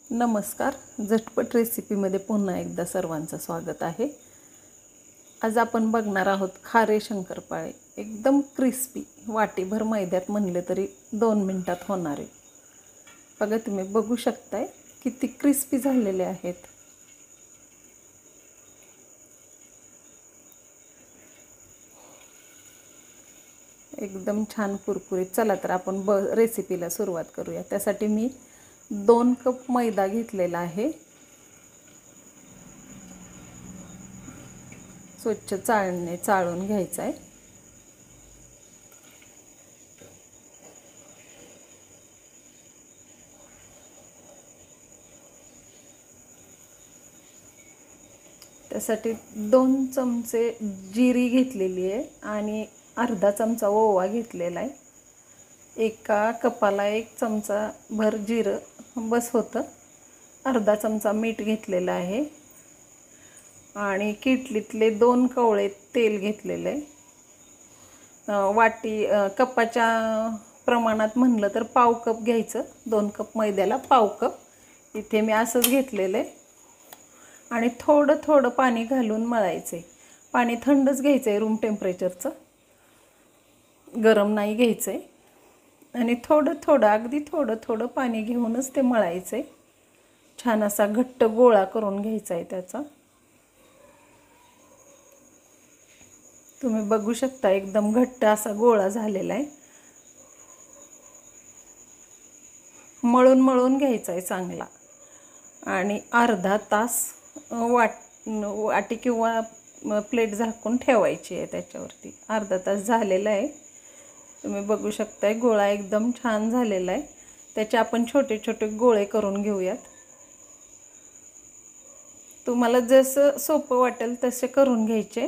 नमस्कार. झटपट रेसिपीमध्ये पुन्हा एकदा सर्वांचं स्वागत आहे. आज आपण बघणार आहोत खारे शंकरपाळे. एकदम क्रिस्पी, वाटीभर मैद्यात म्हणले तरी 2 मिनिटात होणारे. बघा, तुम्ही बघू शकताय किती क्रिस्पी झालेले आहेत. एकदम छान कुरकुरीत. चला तर आपण रेसिपीला सुरुवात करूया. त्यासाठी मी 2 कप मैदा घेतलेला आहे. स्वच्छ चाळून घ्यायचा आहे. त्यासाठी 2 चमचे जिरी घेतलेली आहे आणि अर्धा चमचा ओवा घेतलेला आहे. एका कपाला 1 चमचा भर जिरं बस होतं. अर्धा चमचा मीठ घेतलेलं आहे आणि किटलीतले 2 कवळे तेल घेतलेले आहे. कपाच्या प्रमाणात म्हणलं तर पाव कप घ्यायचं. 2 कप मैद्याला पाव कप. इथे मी असंच घेतलेलं आहे. आणि थोडं थोडं पाणी घालून मळायचं आहे. पाणी थंडच घ्यायचं आहे, रूम टेम्परेचरचं, गरम नाही घ्यायचं आहे. आणि थोडं थोडं, अगदी थोडं थोडं पाणी घेऊनच ते मळायचं आहे. छान असा घट्ट गोळा करून घ्यायचा आहे त्याचा. तुम्ही बघू शकता एकदम घट्ट असा गोळा झालेला आहे. मळून मळून घ्यायचा आहे चांगला. आणि अर्धा तास वाटी किंवा प्लेट झाकून ठेवायची आहे त्याच्यावरती. अर्धा तास झालेला आहे. तुम्ही बघू शकताय गोळा एकदम छान झालेला आहे. त्याचे आपण छोटे छोटे गोळे करून घेऊयात. तुम्हाला जसं सोपं वाटेल तसे करून घ्यायचे.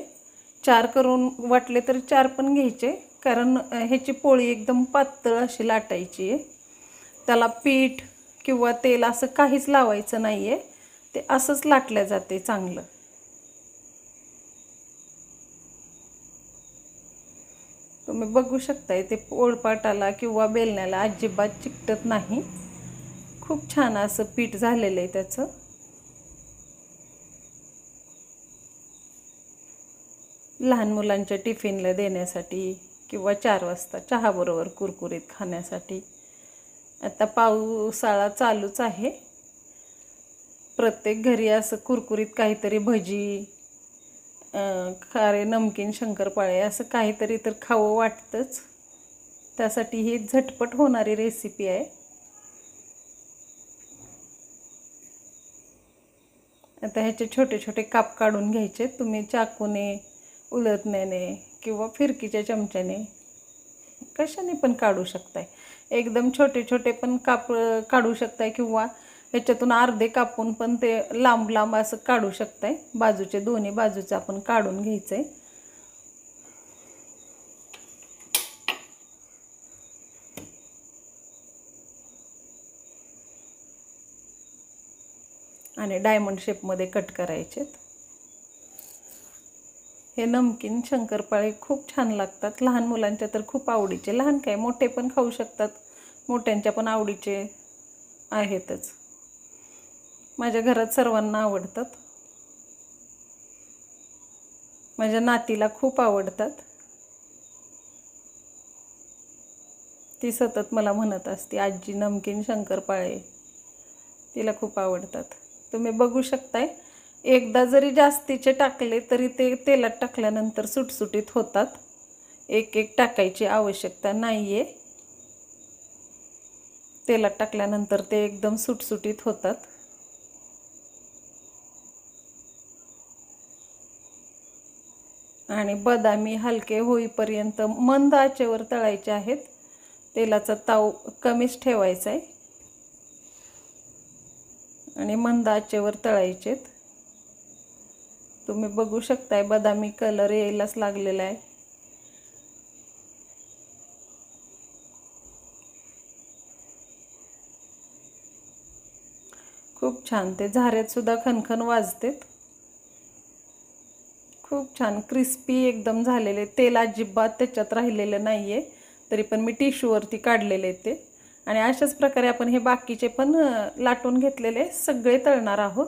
4 करून वाटले तर 4 पण घ्यायचे, कारण ह्याची पोळी एकदम पातळ अशी लाटायची आहे. त्याला पीठ किंवा तेल असं काहीच लावायचं नाही आहे. ते असंच लाटलं जाते चांगलं. तुम्ही बघू शकताय ते पोळपाटाला किंवा बेलण्याला अजिबात चिकटत नाही. खूप छान असं पीठ झालेलं आहे त्याचं. लहान मुलांच्या टिफिनला देण्यासाठी किंवा 4 वाजता चहाबरोबर कुरकुरीत खाण्यासाठी. आता पावसाळा चालूच आहे. प्रत्येक घरी असं कुरकुरीत काहीतरी भजी, खारे नमकीन शंकरपाळे असं काहीतरी तर खावं वाटतंच. त्यासाठी ही झटपट होणारी रेसिपी आहे. आता ह्याचे छोटे छोटे काप काढून घ्यायचे. तुम्ही चाकूने, उलथण्याने किंवा फिरकीच्या चमच्याने कशाने पण काढू शकताय. एकदम छोटे छोटे पण काप काढू शकताय किंवा ह्याच्यातून अर्धे कापून पण ते लांब लांब असं काढू शकताय. बाजूचे दोन्ही बाजूचं आपण काढून घ्यायचं आहे. आणि डायमंड शेपमध्ये कट करायचे. हे नमकीन शंकरपाळे खूप छान लागतात. लहान मुलांच्या तर खूप आवडीचे. लहान काय, मोठे पण खाऊ शकतात. मोठ्यांच्या पण आवडीचे आहेतच. माझ्या घरात सर्वांना आवडतात. माझ्या नातीला खूप आवडतात. ती सतत मला म्हणत असते, आजी नमकीन शंकरपाळे. तिला खूप आवडतात. तुम्ही बघू शकताय, एकदा जरी जास्तीचे टाकले तरी ते तेलात टाकल्यानंतर सुटसुटीत होतात. एक एक टाकायची आवश्यकता नाही आहे. तेलात टाकल्यानंतर ते एकदम सुटसुटीत होतात. आणि बदामी हलके होईपर्यंत मंद आचेवर तळायचे आहेत. तेलाचा ताव कमीच ठेवायचा आहे आणि मंद आचेवर तळायचे. तुम्ही बघू शकताय बदामी कलर यायलाच लागलेला आहे. खूप छान. ते झाऱ्यात सुद्धा खनखन वाजतात. खूप छान क्रिस्पी एकदम झालेले. तेल अजिबात त्याच्यात राहिलेलं नाही आहे. तरी पण मी टिश्यूवरती काढलेले ते. आणि अशाच प्रकारे आपण हे बाकीचे पण लाटून घेतलेले सगळे तळणार आहोत.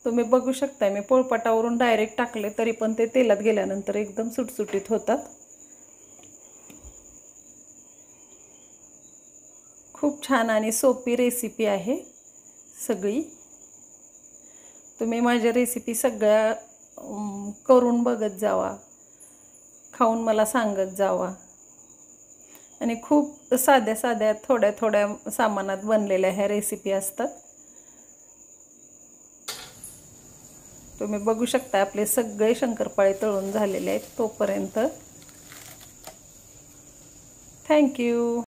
तुम्ही बघू शकता मी पोळपाटावरून डायरेक्ट टाकले तरी पण ते तेलात गेल्यानंतर एकदम सुटसुटीत होतात. खूप छान आणि सोपी रेसिपी आहे सगळी. तुम्ही माझ्या रेसिपी सगळ्या करून बघत जावा, खाऊन मला सांगत जावा. आणि खूप साध्या साध्या थोड्या थोड्या सामानात बनलेल्या ह्या रेसिपी असतात. तुम्ही बघू शकता आपले सगळे शंकरपाळे तळून झालेले आहेत. तोपर्यंत थँक्यू.